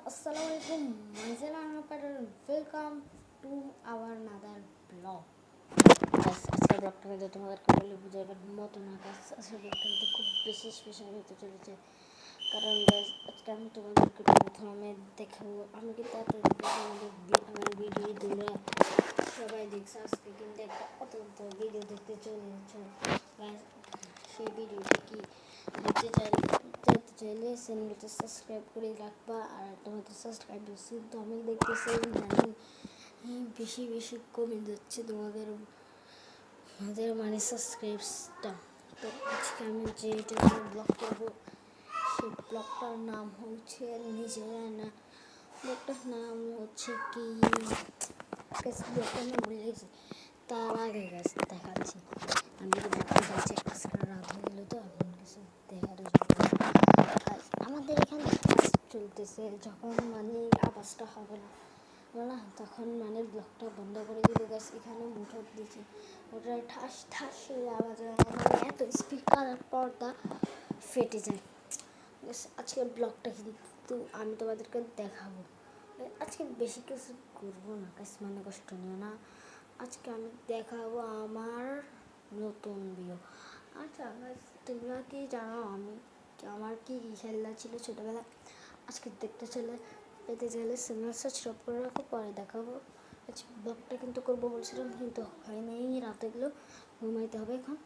Assalamualaikum. Welcome to our another vlog. আজকে ব্লগটা কিন্তু তোমাদেরকে বলে বুঝাবার মতো না। আজকে ব্লগটা কিন্তু খুব বেশি স্পেশাল হতে চলেছে, কারণ আজকে আমি তোমাদেরকে প্রথমে দেখাবো। আমি কিন্তু আমার ভিডিওগুলো সবাই দেখছে, আজকে কিন্তু একটা অত্যন্ত ভিডিও দেখতে চলেছে। সেই ভিডিওটি কি দেখতে চাইলে চ্যানেলটা সাবস্ক্রাইব করে রাখবা। আর তোমাদের সাবস্ক্রাইব কিন্তু আমি দেখতেছি বেশি বেশি কমে যাচ্ছে তোমাদের মানে সাবস্ক্রাইবসটা। তো আজকে আমি যেটা ব্লগ করবো সেই ব্লগটার নাম হচ্ছে নিজে না, ব্লগটার নাম হচ্ছে কি ব্লগটার নাম ভুলে গেছি। তার আগে গেছে দেখাচ্ছি। আমি দেখতে যাচ্ছি, আজকে রাত হয়ে গেলো তো এখন কিছু দেখার আমাদের এখানে চলতেছে। যখন মানে আওয়াজটা হবে না তখন মানে ব্লগটা বন্ধ করে দিতে গেছে। এখানে মোটর দিয়েছে, মোটর ঠাস ঠাস আওয়াজ হয়, মানে এত স্পিকার পর্দা ফেটে যায়। আজকের ব্লগটা কিন্তু আমি তোমাদেরকে দেখাবো। আজকে বেশি কিছু করবো না, মানে কষ্ট নিও না। আজকে আমি দেখাবো আমার নতুন ভিডিও। আচ্ছা, তোমরা কি জানো আমার কি খেলা ছিল ছোটোবেলায়? আজকে পেতে চাইলে চ্যানেল সাবস্ক্রাইব করে রাখো, পরে দেখাবো। ব্লগটা কিন্তু করবো বলছিলাম, কিন্তু হয়নি। রাতে গেলেও ঘুমাইতে হবে এখন।